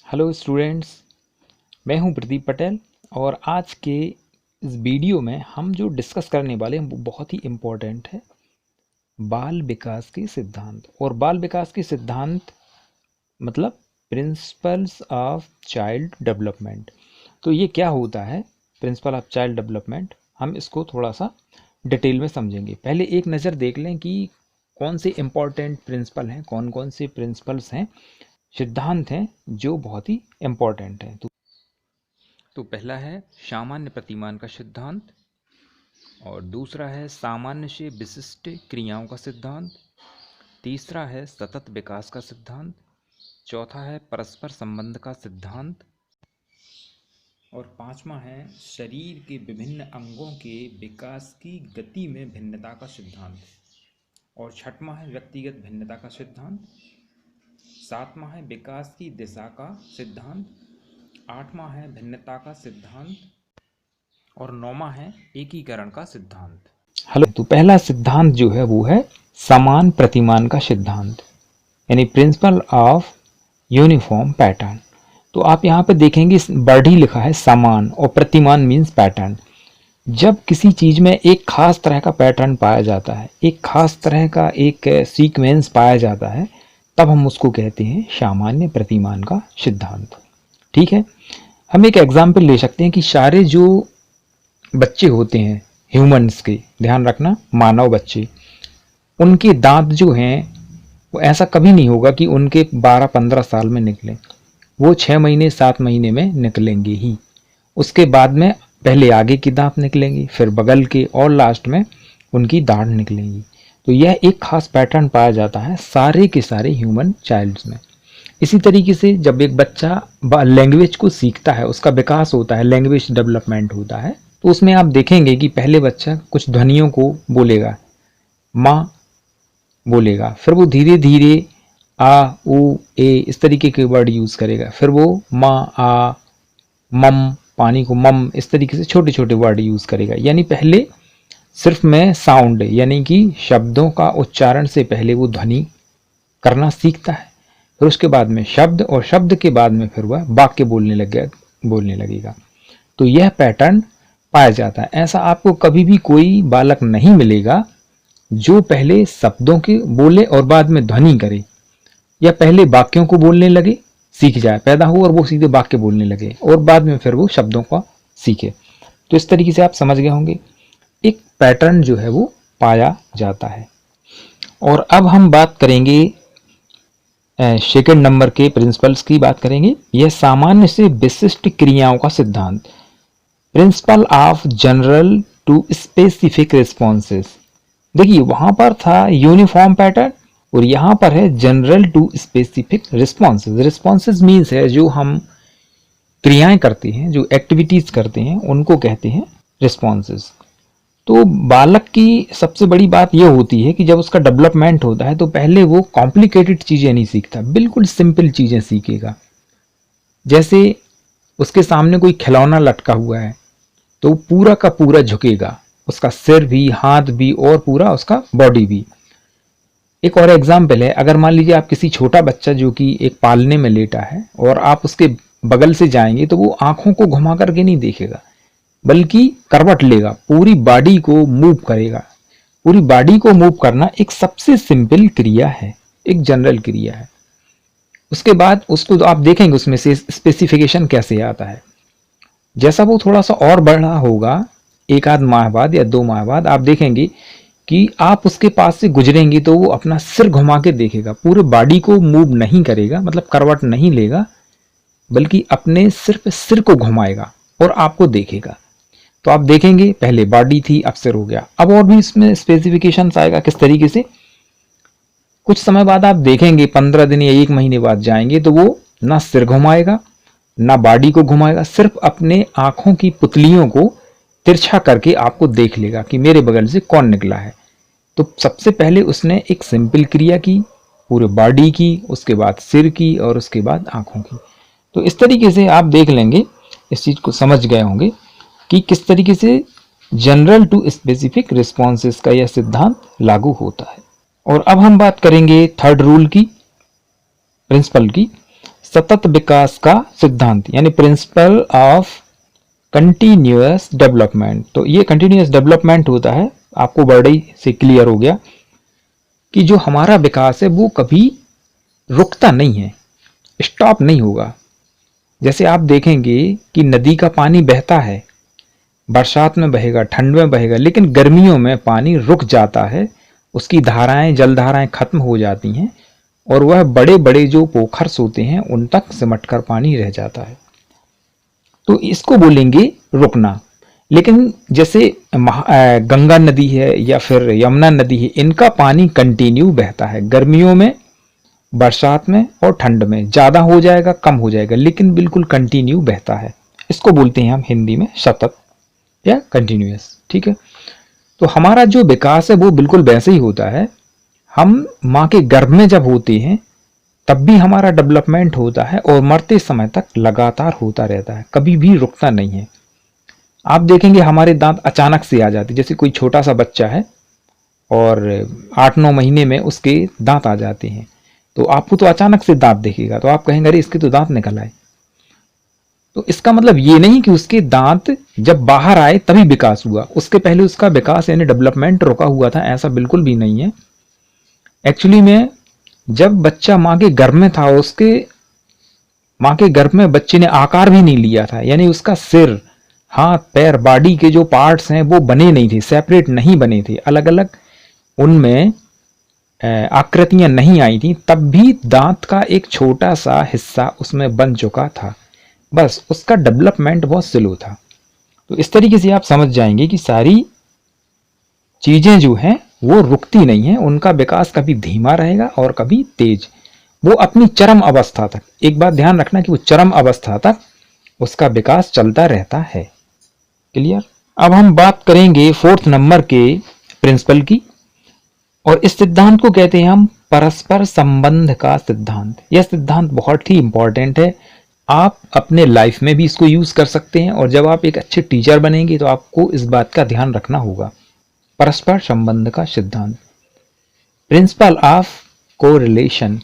Hello students, मैं हूं प्रदीप पटेल और आज के इस वीडियो में हम जो डिस्कस करने वाले हैं वो बहुत ही इम्पोर्टेंट है। बाल विकास के सिद्धांत। और बाल विकास के सिद्धांत मतलब प्रिंसिपल्स ऑफ चाइल्ड डेवलपमेंट। तो ये क्या होता है प्रिंसिपल ऑफ चाइल्ड डेवलपमेंट, हम इसको थोड़ा सा डिटेल में समझेंगे। पहले एक नज़र देख लें कि कौन से इम्पोर्टेंट प्रिंसिपल हैं, कौन कौन से प्रिंसिपल्स हैं, सिद्धांत हैं जो बहुत ही इम्पोर्टेंट हैं। तो पहला है सामान्य प्रतिमान का सिद्धांत, और दूसरा है सामान्य से विशिष्ट क्रियाओं का सिद्धांत, तीसरा है सतत विकास का सिद्धांत, चौथा है परस्पर संबंध का सिद्धांत, और पांचवा है शरीर के विभिन्न अंगों के विकास की गति में भिन्नता का सिद्धांत, और छठवां है व्यक्तिगत भिन्नता का सिद्धांत, सातवां है विकास की दिशा का सिद्धांत, आठवां है भिन्नता का सिद्धांत, और नौवां है एकीकरण का सिद्धांत। हेलो, तो पहला सिद्धांत जो है वो है समान प्रतिमान का सिद्धांत, यानी प्रिंसिपल ऑफ यूनिफॉर्म पैटर्न। तो आप यहाँ पे देखेंगे वर्ड ही लिखा है समान, और प्रतिमान मीन्स पैटर्न। जब किसी चीज में एक खास तरह का पैटर्न पाया जाता है, एक खास तरह का एक सीक्वेंस पाया जाता है, तब हम उसको कहते हैं सामान्य प्रतिमान का सिद्धांत। ठीक है, हम एक एग्जाम्पल ले सकते हैं कि सारे जो बच्चे होते हैं ह्यूमंस के, ध्यान रखना मानव बच्चे, उनके दांत जो हैं वो ऐसा कभी नहीं होगा कि उनके 12-15 साल में निकले। वो 6 महीने 7 महीने में निकलेंगे ही। उसके बाद में पहले आगे की दांत निकलेंगी, फिर बगल के, और लास्ट में उनकी दाढ़ निकलेंगी। तो यह एक खास पैटर्न पाया जाता है सारे के सारे ह्यूमन चाइल्ड्स में। इसी तरीके से जब एक बच्चा लैंग्वेज को सीखता है, उसका विकास होता है, लैंग्वेज डेवलपमेंट होता है, तो उसमें आप देखेंगे कि पहले बच्चा कुछ ध्वनियों को बोलेगा, माँ बोलेगा, फिर वो धीरे धीरे आ ऊ ए इस तरीके के वर्ड यूज करेगा, फिर वो माँ आ, मम पानी को मम, इस तरीके से छोटे छोटे वर्ड यूज करेगा। यानी पहले सिर्फ में साउंड यानी कि शब्दों का उच्चारण से पहले वो ध्वनि करना सीखता है, फिर उसके बाद में शब्द, और शब्द के बाद में फिर वह वाक्य बोलने लगेगा। तो यह पैटर्न पाया जाता है। ऐसा आपको कभी भी कोई बालक नहीं मिलेगा जो पहले शब्दों के बोले और बाद में ध्वनि करे, या पहले वाक्यों को बोलने लगे, सीख जाए, पैदा हो और वो सीधे वाक्य बोलने लगे और बाद में फिर वो शब्दों का सीखे। तो इस तरीके से आप समझ गए होंगे, एक पैटर्न जो है वो पाया जाता है। और अब हम बात करेंगे सेकंड नंबर के प्रिंसिपल्स की बात करेंगे। यह सामान्य से विशिष्ट क्रियाओं का सिद्धांत, principle of general to specific responses. देखिए वहां पर था यूनिफॉर्म पैटर्न और यहां पर है general to specific responses. Responses means है जो हम क्रियाएं करते हैं, जो एक्टिविटीज करते हैं, उनको कहते हैं रिस्पॉन्सेस। तो बालक की सबसे बड़ी बात यह होती है कि जब उसका डेवलपमेंट होता है तो पहले वो कॉम्प्लिकेटेड चीजें नहीं सीखता, बिल्कुल सिंपल चीजें सीखेगा। जैसे उसके सामने कोई खिलौना लटका हुआ है तो पूरा का पूरा झुकेगा, उसका सिर भी, हाथ भी, और पूरा उसका बॉडी भी। एक और एग्जाम्पल है, अगर मान लीजिए आप किसी छोटा बच्चा जो कि एक पालने में लेटा है और आप उसके बगल से जाएंगे तो वो आंखों को घुमा करके नहीं देखेगा, बल्कि करवट लेगा, पूरी बॉडी को मूव करेगा। पूरी बॉडी को मूव करना एक सबसे सिंपल क्रिया है, एक जनरल क्रिया है। उसके बाद उसको तो आप देखेंगे उसमें से स्पेसिफिकेशन कैसे आता है। जैसा वो थोड़ा सा और बड़ा होगा, एक आध माह बाद या 2 माह बाद, आप देखेंगे कि आप उसके पास से गुजरेंगे तो वो अपना सिर घुमा के देखेगा, पूरे बॉडी को मूव नहीं करेगा, मतलब करवट नहीं लेगा, बल्कि अपने सिर्फ सिर को घुमाएगा और आपको देखेगा। तो आप देखेंगे पहले बॉडी थी, अब सिर हो गया। अब और भी इसमें स्पेसिफिकेशन आएगा किस तरीके से। कुछ समय बाद आप देखेंगे 15 दिन या 1 महीने बाद जाएंगे तो वो ना सिर घुमाएगा ना बॉडी को घुमाएगा, सिर्फ अपने आंखों की पुतलियों को तिरछा करके आपको देख लेगा कि मेरे बगल से कौन निकला है। तो सबसे पहले उसने एक सिंपल क्रिया की, पूरे बॉडी की, उसके बाद सिर की, और उसके बाद आंखों की। तो इस तरीके से आप देख लेंगे, इस चीज को समझ गए होंगे कि किस तरीके से जनरल टू स्पेसिफिक रिस्पॉन्सेस का यह सिद्धांत लागू होता है। और अब हम बात करेंगे थर्ड रूल की, प्रिंसिपल की, सतत विकास का सिद्धांत यानी प्रिंसिपल ऑफ कंटिन्यूअस डेवलपमेंट। तो ये कंटिन्यूअस डेवलपमेंट होता है, आपको बड़ी से क्लियर हो गया कि जो हमारा विकास है वो कभी रुकता नहीं है, स्टॉप नहीं होगा। जैसे आप देखेंगे कि नदी का पानी बहता है, बरसात में बहेगा, ठंड में बहेगा, लेकिन गर्मियों में पानी रुक जाता है, उसकी धाराएं, जल धाराएं खत्म हो जाती हैं और वह बड़े बड़े जो पोखर्स होते हैं उन तक सिमटकर पानी रह जाता है। तो इसको बोलेंगे रुकना। लेकिन जैसे गंगा नदी है या फिर यमुना नदी है, इनका पानी कंटिन्यू बहता है, गर्मियों में, बरसात में और ठंड में ज़्यादा हो जाएगा, कम हो जाएगा, लेकिन बिल्कुल कंटिन्यू बहता है। इसको बोलते हैं हम हिंदी में सतत या कंटिन्यूअस। ठीक है, तो हमारा जो विकास है वो बिल्कुल वैसे ही होता है। हम माँ के गर्भ में जब होते हैं तब भी हमारा डेवलपमेंट होता है और मरते समय तक लगातार होता रहता है, कभी भी रुकता नहीं है। आप देखेंगे हमारे दांत अचानक से आ जाते, जैसे कोई छोटा सा बच्चा है और 8-9 महीने में उसके दांत आ जाते हैं, तो आपको तो अचानक से दांत दिखेगा, तो आप कहेंगे अरे इसके तो दांत निकल आए। तो इसका मतलब ये नहीं कि उसके दांत जब बाहर आए तभी विकास हुआ, उसके पहले उसका विकास यानी डेवलपमेंट रुका हुआ था, ऐसा बिल्कुल भी नहीं है। एक्चुअली में जब बच्चा माँ के गर्भ में था, उसके माँ के गर्भ में बच्चे ने आकार भी नहीं लिया था, यानी उसका सिर, हाथ, पैर, बॉडी के जो पार्ट्स हैं वो बने नहीं थे, सेपरेट नहीं बने थे, अलग अलग उनमें आकृतियां नहीं आई थी, तब भी दांत का एक छोटा सा हिस्सा उसमें बन चुका था, बस उसका डेवलपमेंट बहुत स्लो था। तो इस तरीके से आप समझ जाएंगे कि सारी चीजें जो हैं वो रुकती नहीं है, उनका विकास कभी धीमा रहेगा और कभी तेज, वो अपनी चरम अवस्था तक, एक बात ध्यान रखना कि वो चरम अवस्था तक उसका विकास चलता रहता है। क्लियर? अब हम बात करेंगे 4th नंबर के प्रिंसिपल की, और इस सिद्धांत को कहते हैं हम परस्पर संबंध का सिद्धांत। यह सिद्धांत बहुत ही इंपॉर्टेंट है, आप अपने लाइफ में भी इसको यूज कर सकते हैं, और जब आप एक अच्छे टीचर बनेंगे तो आपको इस बात का ध्यान रखना होगा। परस्पर संबंध का सिद्धांत, प्रिंसिपल ऑफ कोरिलेशन।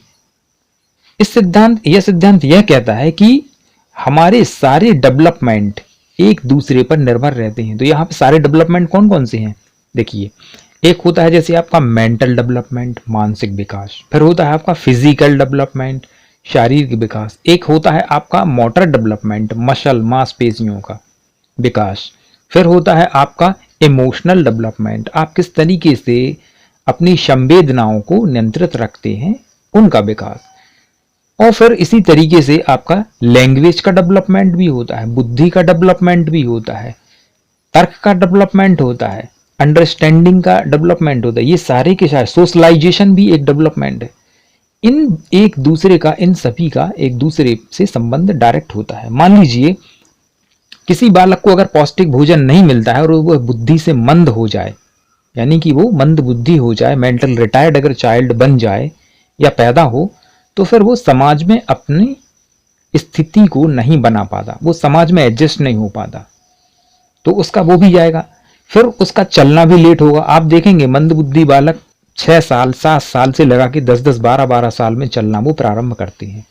यह सिद्धांत यह कहता है कि हमारे सारे डेवलपमेंट एक दूसरे पर निर्भर रहते हैं। तो यहाँ पे सारे डेवलपमेंट कौन कौन से हैं? देखिए, एक होता है जैसे आपका मेंटल डेवलपमेंट, मानसिक विकास, फिर होता है आपका फिजिकल डेवलपमेंट, शारीरिक विकास, एक होता है आपका मोटर डेवलपमेंट, मसल, मांसपेशियों का विकास, फिर होता है आपका इमोशनल डेवलपमेंट, आप किस तरीके से अपनी संवेदनाओं को नियंत्रित रखते हैं, उनका विकास, और फिर इसी तरीके से आपका लैंग्वेज का डेवलपमेंट भी होता है, बुद्धि का डेवलपमेंट भी होता है, तर्क का डेवलपमेंट होता है, अंडरस्टैंडिंग का डेवलपमेंट होता है, ये सारे के सारे, सोशलाइजेशन भी एक डेवलपमेंट है। इन एक दूसरे का, इन सभी का एक दूसरे से संबंध डायरेक्ट होता है। मान लीजिए किसी बालक को अगर पौष्टिक भोजन नहीं मिलता है और वह बुद्धि से मंद हो जाए, यानी कि वो मंद बुद्धि हो जाए, मेंटल रिटायर्ड अगर चाइल्ड बन जाए या पैदा हो, तो फिर वो समाज में अपनी स्थिति को नहीं बना पाता, वो समाज में एडजस्ट नहीं हो पाता, तो उसका वो भी जाएगा, फिर उसका चलना भी लेट होगा। आप देखेंगे मंदबुद्धि बालक 6 साल 7 साल से लगा के 10-10 12-12 साल में चलना वो प्रारंभ करते हैं,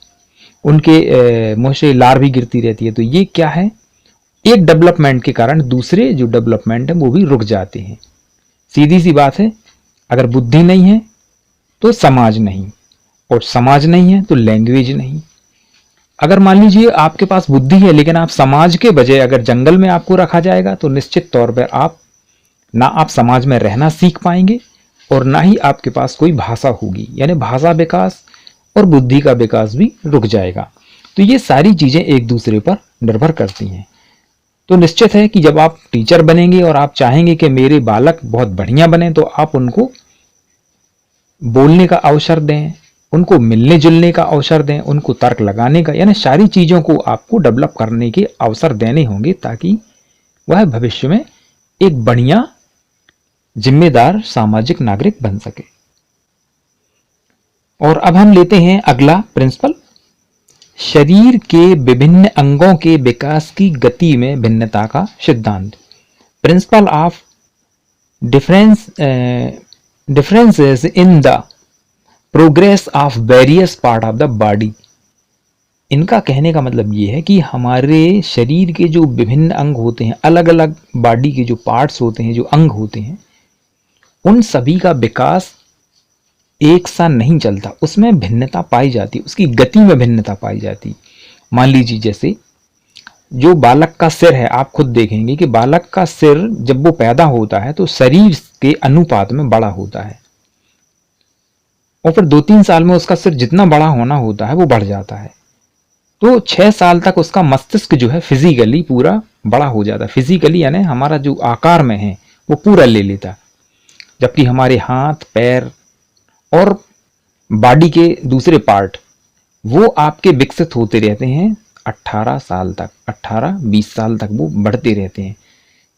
उनके मुंह से लार भी गिरती रहती है। तो ये क्या है? एक डेवलपमेंट के कारण दूसरे जो डेवलपमेंट है वो भी रुक जाते हैं। सीधी सी बात है, अगर बुद्धि नहीं है तो समाज नहीं, और समाज नहीं है तो लैंग्वेज नहीं। अगर मान लीजिए आपके पास बुद्धि है लेकिन आप समाज के बजाय अगर जंगल में आपको रखा जाएगा, तो निश्चित तौर पर आप समाज में रहना सीख पाएंगे और ना ही आपके पास कोई भाषा होगी, यानी भाषा विकास और बुद्धि का विकास भी रुक जाएगा। तो ये सारी चीजें एक दूसरे पर निर्भर करती हैं। तो निश्चित है कि जब आप टीचर बनेंगे और आप चाहेंगे कि मेरे बालक बहुत बढ़िया बने, तो आप उनको बोलने का अवसर दें, उनको मिलने जुलने का अवसर दें, उनको तर्क लगाने का, यानी सारी चीजों को आपको डेवलप करने के अवसर देने होंगे, ताकि वह भविष्य में एक बढ़िया जिम्मेदार सामाजिक नागरिक बन सके। और अब हम लेते हैं अगला प्रिंसिपल, शरीर के विभिन्न अंगों के विकास की गति में भिन्नता का सिद्धांत, principle of differences in the progress of various part of the body. इनका कहने का मतलब ये है कि हमारे शरीर के जो विभिन्न अंग होते हैं, अलग अलग बॉडी के जो पार्ट्स होते हैं, जो अंग होते हैं, उन सभी का विकास एक सा नहीं चलता, उसमें भिन्नता पाई जाती, उसकी गति में भिन्नता पाई जाती। मान लीजिए जैसे जो बालक का सिर है, आप खुद देखेंगे कि बालक का सिर जब वो पैदा होता है तो शरीर के अनुपात में बड़ा होता है, और फिर 2-3 साल में उसका सिर जितना बड़ा होना होता है वो बढ़ जाता है। तो 6 साल तक उसका मस्तिष्क जो है फिजिकली पूरा बड़ा हो जाता है, फिजिकली यानी हमारा जो आकार में है वो पूरा ले लेता। जबकि हमारे हाथ, पैर और बॉडी के दूसरे पार्ट वो आपके विकसित होते रहते हैं 18 साल तक, 18-20 साल तक वो बढ़ते रहते हैं।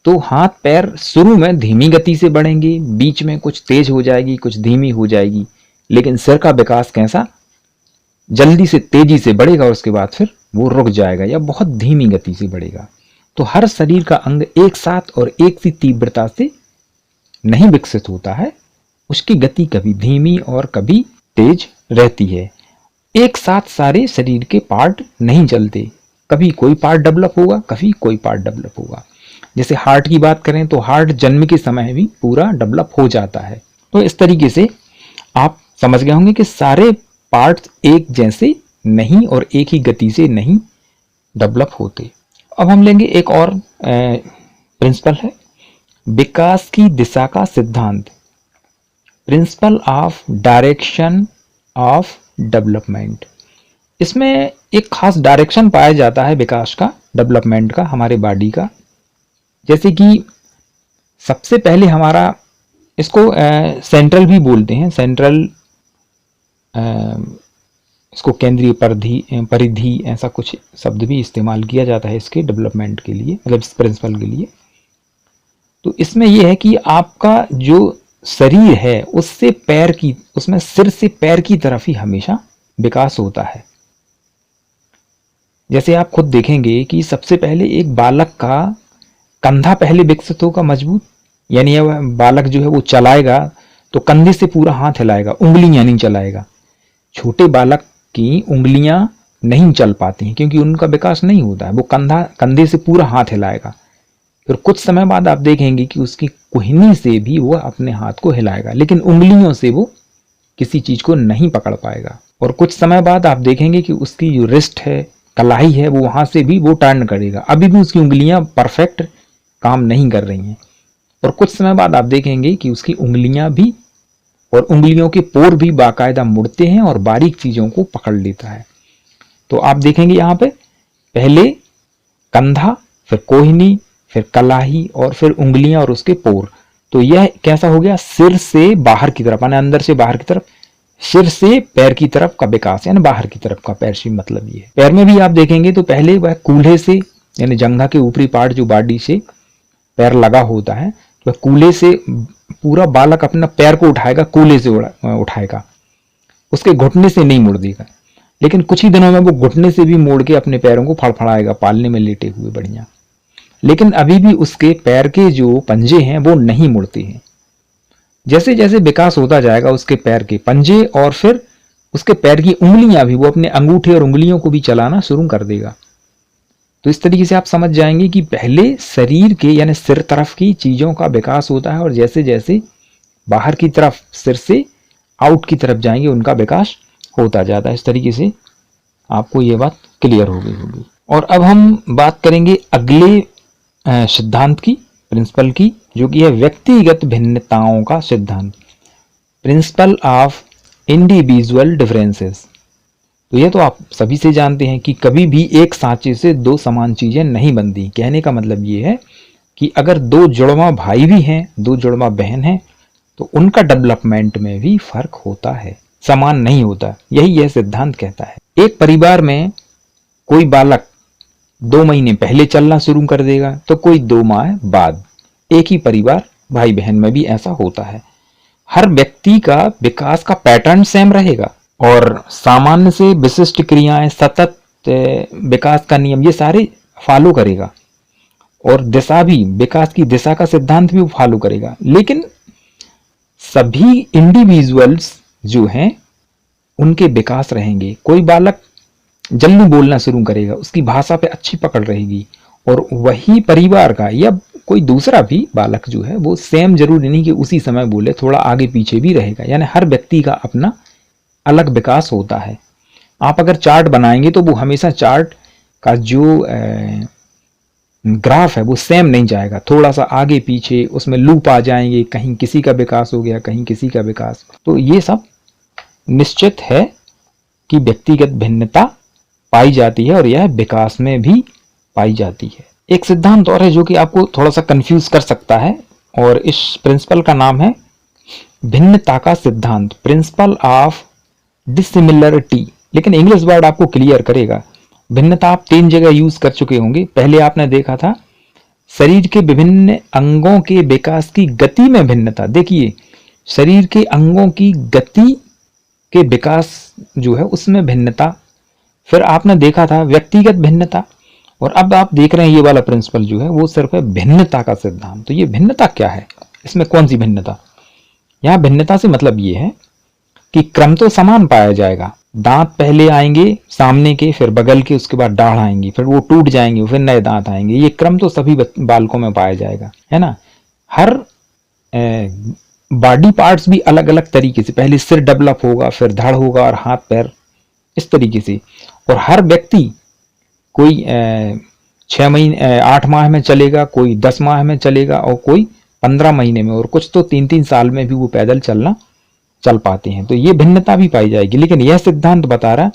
तो हाथ पैर शुरू में धीमी गति से बढ़ेंगे, बीच में कुछ तेज हो जाएगी, कुछ धीमी हो जाएगी, लेकिन सिर का विकास कैसा, जल्दी से तेजी से बढ़ेगा और उसके बाद फिर वो रुक जाएगा या बहुत धीमी गति से बढ़ेगा। तो हर शरीर का अंग एक साथ और एक सी तीव्रता से नहीं विकसित होता है, उसकी गति कभी धीमी और कभी तेज रहती है। एक साथ सारे शरीर के पार्ट नहीं चलते, कभी कोई पार्ट डेवलप होगा, कभी कोई पार्ट डेवलप होगा। जैसे हार्ट की बात करें तो हार्ट जन्म के समय भी पूरा डेवलप हो जाता है। तो इस तरीके से आप समझ गए होंगे कि सारे पार्ट्स एक जैसे नहीं और एक ही गति से नहीं डेवलप होते। अब हम लेंगे एक और प्रिंसिपल है, विकास की दिशा का सिद्धांत, principle of direction of development. इसमें एक खास डायरेक्शन पाया जाता है विकास का, डेवलपमेंट का, हमारे बॉडी का। जैसे कि सबसे पहले हमारा, इसको सेंट्रल भी बोलते हैं, सेंट्रल, इसको केंद्रीय परिधि ऐसा कुछ शब्द भी इस्तेमाल किया जाता है इसके डेवलपमेंट के लिए, मतलब इस प्रिंसिपल के लिए। तो इसमें यह है कि आपका जो शरीर है उससे पैर की, उसमें सिर से पैर की तरफ ही हमेशा विकास होता है। जैसे आप खुद देखेंगे कि सबसे पहले एक बालक का कंधा पहले विकसित होगा मजबूत, यानी वह बालक जो है वो चलाएगा तो कंधे से पूरा हाथ हिलाएगा, उंगलियां नहीं चलाएगा। छोटे बालक की उंगलियां नहीं चल पाती हैं क्योंकि उनका विकास नहीं होता है, वो कंधे से पूरा हाथ हिलाएगा। फिर कुछ समय बाद आप देखेंगे कि उसकी कुहनी से भी वो अपने हाथ को हिलाएगा, लेकिन उंगलियों से वो किसी चीज को नहीं पकड़ पाएगा। और कुछ समय बाद आप देखेंगे कि उसकी जो रिस्ट है, कलाई है, वो वहां से भी वो टर्न करेगा, अभी भी उसकी उंगलियां परफेक्ट काम नहीं कर रही हैं। और कुछ समय बाद आप देखेंगे कि उसकी उंगलियां भी और उंगलियों के पोर भी बाकायदा मुड़ते हैं और बारीक चीजों को पकड़ लेता है। तो आप देखेंगे यहाँ पे पहले कंधा, फिर कोहनी, फिर कलाई और फिर उंगलियां और उसके पोर। तो यह कैसा हो गया, सिर से बाहर की तरफ, यानी अंदर से बाहर की तरफ, सिर से पैर की तरफ का विकास, यानी बाहर की तरफ का। पैर से मतलब ये है। पैर में भी आप देखेंगे तो पहले वह कूल्हे से, यानी जंघा के ऊपरी पार्ट जो बॉडी से पैर लगा होता है, वह कूल्हे से पूरा बालक अपना पैर को उठाएगा, कूल्हे से उठाएगा, उसके घुटने से नहीं मुड़ देगा। लेकिन कुछ ही दिनों में वो घुटने से भी मोड़ के अपने पैरों को फड़फड़ाएगा, पालने में लेटे हुए बढ़िया। लेकिन अभी भी उसके पैर के जो पंजे हैं वो नहीं मुड़ते हैं। जैसे जैसे विकास होता जाएगा उसके पैर के पंजे और फिर उसके पैर की उंगलियां भी, वो अपने अंगूठे और उंगलियों को भी चलाना शुरू कर देगा। तो इस तरीके से आप समझ जाएंगे कि पहले शरीर के यानी सिर तरफ की चीजों का विकास होता है और जैसे जैसे बाहर की तरफ, सिर से आउट की तरफ जाएंगे, उनका विकास होता जाता है। इस तरीके से आपको ये बात क्लियर हो गई होगी। और अब हम बात करेंगे अगले सिद्धांत की, प्रिंसिपल की, जो कि है व्यक्तिगत भिन्नताओं का सिद्धांत, प्रिंसिपल ऑफ इंडिविजुअल डिफरेंसेस। तो ये तो आप सभी से जानते हैं कि कभी भी एक सांचे से दो समान चीजें नहीं बनती। कहने का मतलब ये है कि अगर दो जुड़वा भाई भी हैं, दो जुड़वा बहन हैं, तो उनका डेवलपमेंट में भी फर्क होता है, समान नहीं होता। यही यह सिद्धांत कहता है। एक परिवार में कोई बालक 2 महीने पहले चलना शुरू कर देगा तो कोई 2 माह बाद। एक ही परिवार, भाई बहन में भी ऐसा होता है। हर व्यक्ति का विकास का पैटर्न सेम रहेगा और सामान्य से विशिष्ट क्रियाएं, सतत विकास का नियम, ये सारे फॉलो करेगा और दिशा भी, विकास की दिशा का सिद्धांत भी फॉलो करेगा। लेकिन सभी इंडिविजुअल्स जो हैं उनके विकास रहेंगे। कोई बालक जल्दी बोलना शुरू करेगा, उसकी भाषा पे अच्छी पकड़ रहेगी। और वही परिवार का या कोई दूसरा भी बालक जो है वो सेम जरूरी नहीं कि उसी समय बोले, थोड़ा आगे पीछे भी रहेगा। यानी हर व्यक्ति का अपना अलग विकास होता है। आप अगर चार्ट बनाएंगे तो वो हमेशा चार्ट का जो ग्राफ है वो सेम नहीं जाएगा, थोड़ा सा आगे पीछे उसमें लूप आ जाएंगे, कहीं किसी का विकास हो गया, कहीं किसी का विकास। तो ये सब निश्चित है कि व्यक्तिगत भिन्नता पाई जाती है और यह विकास में भी पाई जाती है। एक सिद्धांत और है जो कि आपको थोड़ा सा कंफ्यूज कर सकता है, और इस प्रिंसिपल का नाम है भिन्नता का सिद्धांत, प्रिंसिपल ऑफ डिसिमिलरिटी। लेकिन इंग्लिश वर्ड आपको क्लियर करेगा। भिन्नता आप 3 जगह यूज कर चुके होंगे। पहले आपने देखा था शरीर के विभिन्न अंगों के विकास की गति में भिन्नता। देखिए, शरीर के अंगों की गति के विकास जो है उसमें भिन्नता। फिर आपने देखा था व्यक्तिगत भिन्नता, और अब आप देख रहे हैं ये वाला प्रिंसिपल जो है वो सिर्फ है भिन्नता का सिद्धांत। तो ये भिन्नता क्या है, इसमें कौन सी भिन्नता? यहाँ भिन्नता से मतलब ये है कि क्रम तो समान पाया जाएगा। दांत पहले आएंगे सामने के, फिर बगल के, उसके बाद दाढ़ आएंगी, फिर वो टूट जाएंगे, फिर नए दांत आएंगे। ये क्रम तो सभी बालकों में पाया जाएगा, है ना। हर बॉडी पार्ट्स भी अलग अलग तरीके से, पहले सिर डेवलप होगा, फिर धड़ होगा और हाथ पैर, इस तरीके से। और हर व्यक्ति कोई 6 महीने 8 माह में चलेगा, कोई 10 माह में चलेगा, और कोई 15 महीने में, और कुछ तो 3-3 साल में भी वो पैदल चल पाते हैं। तो ये भिन्नता भी पाई जाएगी। लेकिन यह सिद्धांत बता रहा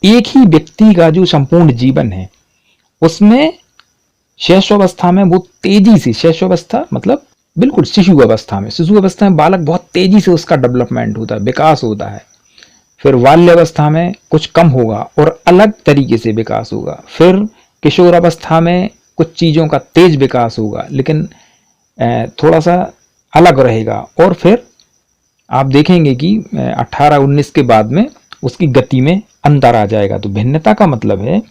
एक ही व्यक्ति का जो संपूर्ण जीवन है उसमें शैशवावस्था में वो तेजी से, शैशवावस्था मतलब बिल्कुल शिशु अवस्था में बालक बहुत तेजी से उसका डेवलपमेंट होता है, विकास होता है। फिर बाल्यावस्था में कुछ कम होगा और अलग तरीके से विकास होगा। फिर किशोर अवस्था में कुछ चीजों का तेज विकास होगा, लेकिन थोड़ा सा अलग रहेगा। और फिर आप देखेंगे कि 18-19 के बाद में उसकी गति में अंतर आ जाएगा। तो भिन्नता का मतलब है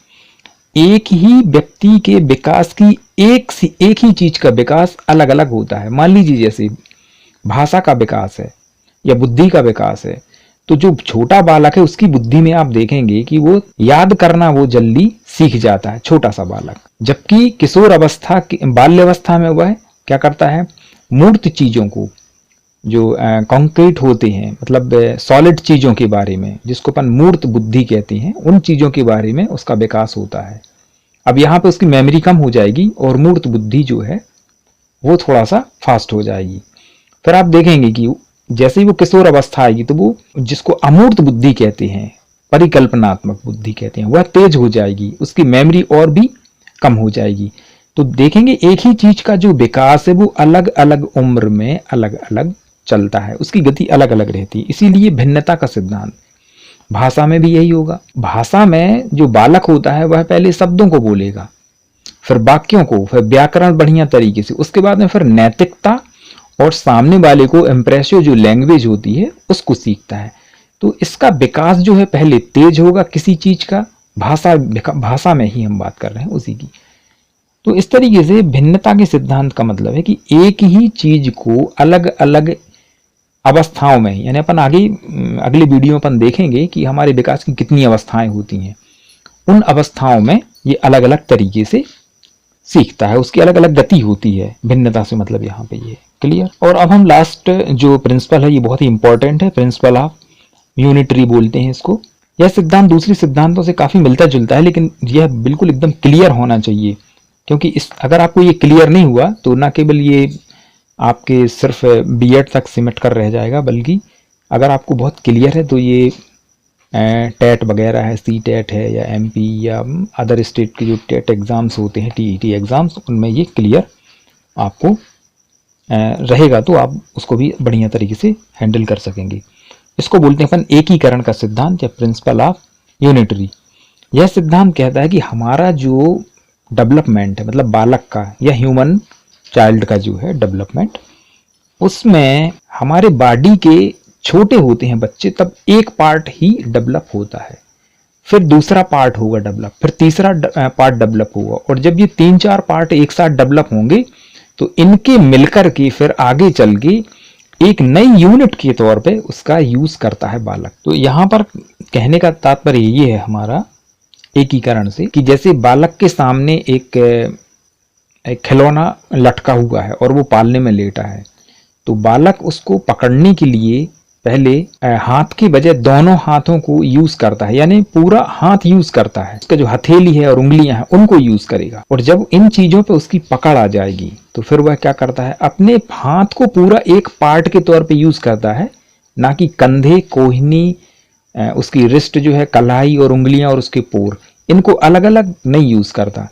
एक ही व्यक्ति के विकास की एक ही चीज का विकास अलग अलग होता है। मान लीजिए जैसे भाषा का विकास है या बुद्धि का विकास है, तो जो छोटा बालक है उसकी बुद्धि में आप देखेंगे कि वो याद करना वो जल्दी सीख जाता है, छोटा सा बालक। जबकि किशोर अवस्था, बाल्यावस्था में वह क्या करता है, मूर्त चीजों को, जो कॉन्क्रीट होते हैं, मतलब सॉलिड चीजों के बारे में, जिसको अपन मूर्त बुद्धि कहते हैं, उन चीजों के बारे में उसका विकास होता है। अब यहाँ पे उसकी मेमोरी कम हो जाएगी और मूर्त बुद्धि जो है वो थोड़ा सा फास्ट हो जाएगी। फिर आप देखेंगे कि जैसे ही वो किशोर अवस्था आएगी तो वो, जिसको अमूर्त बुद्धि कहते हैं, परिकल्पनात्मक बुद्धि कहते हैं, वह तेज हो जाएगी, उसकी मेमोरी और भी कम हो जाएगी। तो देखेंगे एक ही चीज का जो विकास है वो अलग अलग उम्र में अलग अलग चलता है, उसकी गति अलग अलग रहती है। इसीलिए भिन्नता का सिद्धांत। भाषा में भी यही होगा। भाषा में जो बालक होता है वह पहले शब्दों को बोलेगा, फिर वाक्यों को, फिर व्याकरण बढ़िया तरीके से, उसके बाद में फिर नैतिकता और सामने वाले को इम्प्रेसिव जो लैंग्वेज होती है उसको सीखता है। तो इसका विकास जो है पहले तेज होगा किसी चीज का, भाषा में ही हम बात कर रहे हैं उसी की। तो इस तरीके से भिन्नता के सिद्धांत का मतलब है कि एक ही चीज को अलग अलग अवस्थाओं में, यानी अपन अगली वीडियो में अपन देखेंगे कि हमारे विकास की कितनी अवस्थाएं होती हैं, उन अवस्थाओं में ये अलग अलग तरीके से सीखता है, उसकी अलग अलग गति होती है। भिन्नता से मतलब यहाँ पे ये क्लियर। और अब हम लास्ट जो प्रिंसिपल है ये बहुत ही इंपॉर्टेंट है, प्रिंसिपल ऑफ यूनिटरी बोलते हैं इसको। यह सिद्धांत दूसरी सिद्धांतों से काफी मिलता जुलता है, लेकिन यह बिल्कुल एकदम क्लियर होना चाहिए, क्योंकि अगर आपको ये क्लियर नहीं हुआ तो ना केवल ये आपके सिर्फ बीएड तक सिमट कर रह जाएगा, बल्कि अगर आपको बहुत क्लियर है तो ये टेट वगैरह है, सी टेट है, या एमपी या अदर स्टेट के जो टेट एग्ज़ाम्स होते हैं, टीईटी एग्ज़ाम्स, उनमें ये क्लियर आपको रहेगा, तो आप उसको भी बढ़िया तरीके से हैंडल कर सकेंगे। इसको बोलते हैं अपन एकीकरण का सिद्धांत या प्रिंसिपल ऑफ यूनिटरी। यह सिद्धांत कहता है कि हमारा जो डेवलपमेंट है, मतलब बालक का या ह्यूमन चाइल्ड का जो है डेवलपमेंट, उसमें हमारे बॉडी के छोटे होते हैं बच्चे तब एक पार्ट ही डेवलप होता है, फिर दूसरा पार्ट होगा डेवलप, फिर तीसरा पार्ट डेवलप होगा, और जब ये 3-4 पार्ट एक साथ डेवलप होंगे तो इनके मिलकर के फिर आगे चल के एक नई यूनिट के तौर पे उसका यूज करता है बालक। तो यहाँ पर कहने का तात्पर्य ये है हमारा एकीकरण से कि जैसे बालक के सामने एक खिलौना लटका हुआ है और वो पालने में लेटा है, तो बालक उसको पकड़ने के लिए पहले हाथ की बजाय दोनों हाथों को यूज करता है, यानी पूरा हाथ यूज करता है। उसका जो हथेली है और उंगलियां हैं उनको यूज करेगा। और जब इन चीजों पे उसकी पकड़ आ जाएगी तो फिर वह क्या करता है, अपने हाथ को पूरा एक पार्ट के तौर पे यूज करता है, ना कि कंधे, कोहनी, उसकी रिस्ट जो है, कलाई और उंगलियां और उसके पोर, इनको अलग अलग नहीं यूज करता।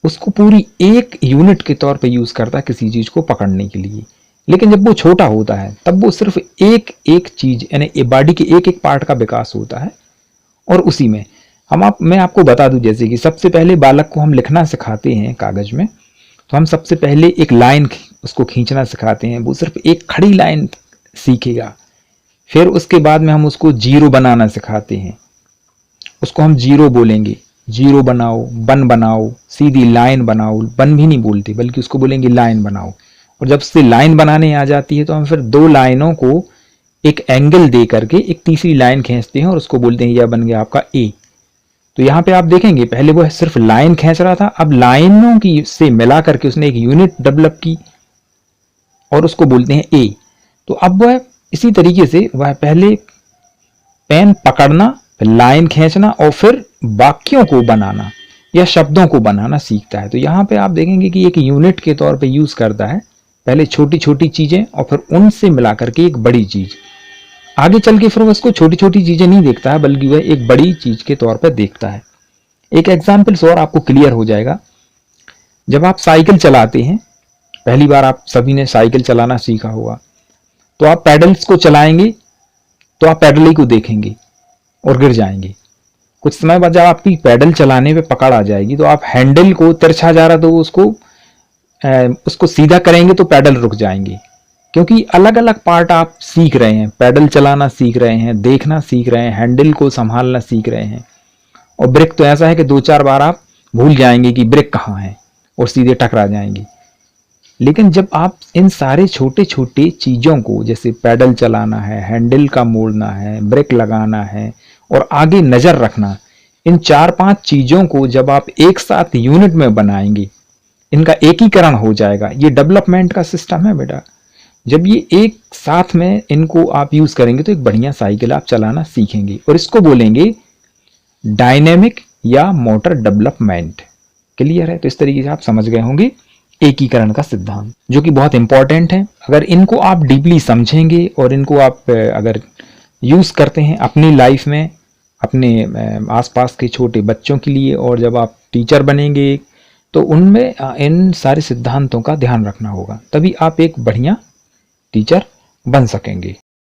उसको पूरी एक यूनिट के तौर पे यूज करता है किसी चीज को पकड़ने के लिए। लेकिन जब वो छोटा होता है तब वो सिर्फ एक एक चीज यानी बॉडी के एक एक पार्ट का विकास होता है। और उसी में मैं आपको बता दूं, जैसे कि सबसे पहले बालक को हम लिखना सिखाते हैं कागज में, तो हम सबसे पहले एक लाइन उसको खींचना सिखाते हैं। वो सिर्फ एक खड़ी लाइन सीखेगा। फिर उसके बाद में हम उसको जीरो बनाना सिखाते हैं। उसको हम जीरो बोलेंगे, जीरो बनाओ, वन बनाओ, सीधी लाइन बनाओ। वन भी नहीं बोलते बल्कि उसको बोलेंगे लाइन बनाओ। और जब से लाइन बनाने आ जाती है तो हम फिर दो लाइनों को एक एंगल दे करके एक तीसरी लाइन खींचते हैं और उसको बोलते हैं यह बन गया आपका ए। तो यहाँ पे आप देखेंगे पहले वो सिर्फ लाइन खींच रहा था, अब लाइनों की से मिला करके उसने एक यूनिट डेवलप की और उसको बोलते हैं ए। तो अब वह इसी तरीके से वह पहले पेन पकड़ना, फिर लाइन खींचना और फिर वाक्यों को बनाना या शब्दों को बनाना सीखता है। तो यहाँ पे आप देखेंगे कि एक यूनिट के तौर पे यूज करता है पहले छोटी छोटी चीजें और फिर उनसे मिला करके एक बड़ी चीज। आगे चल के फिर वो उसको छोटी छोटी चीजें नहीं देखता है बल्कि वह एक बड़ी चीज के तौर पर देखता है। एक एग्जाम्पल से और आपको क्लियर हो जाएगा। जब आप साइकिल चलाते हैं, पहली बार आप सभी ने साइकिल चलाना सीखा होगा, तो आप पैडल्स को चलाएंगे तो आप पैडल ही को देखेंगे और गिर जाएंगे। कुछ समय बाद जब आपकी पैडल चलाने पे पकड़ आ जाएगी तो आप हैंडल को तिरछा जा रहा तो उसको सीधा करेंगे तो पैडल रुक जाएंगे, क्योंकि अलग अलग पार्ट आप सीख रहे हैं। पैडल चलाना सीख रहे हैं, देखना सीख रहे हैं, हैंडल को संभालना सीख रहे हैं। और ब्रेक तो ऐसा है कि दो चार बार आप भूल जाएंगे कि ब्रेक कहाँ है और सीधे टकरा जाएंगे। लेकिन जब आप इन सारे छोटे छोटे चीजों को, जैसे पैडल चलाना है, हैंडल का मोड़ना है, ब्रेक लगाना है और आगे नजर रखना, इन 4-5 चीजों को जब आप एक साथ यूनिट में बनाएंगे, इनका एकीकरण हो जाएगा। ये डेवलपमेंट का सिस्टम है बेटा। जब ये एक साथ में इनको आप यूज करेंगे तो एक बढ़िया साइकिल आप चलाना सीखेंगे और इसको बोलेंगे डायनेमिक या मोटर डेवलपमेंट। क्लियर है? तो इस तरीके से आप समझ गए होंगे एकीकरण का सिद्धांत, जो कि बहुत इंपॉर्टेंट है। अगर इनको आप डीपली समझेंगे और इनको आप अगर यूज करते हैं अपनी लाइफ में, अपने आसपास के छोटे बच्चों के लिए, और जब आप टीचर बनेंगे तो उनमें इन सारे सिद्धांतों का ध्यान रखना होगा, तभी आप एक बढ़िया टीचर बन सकेंगे।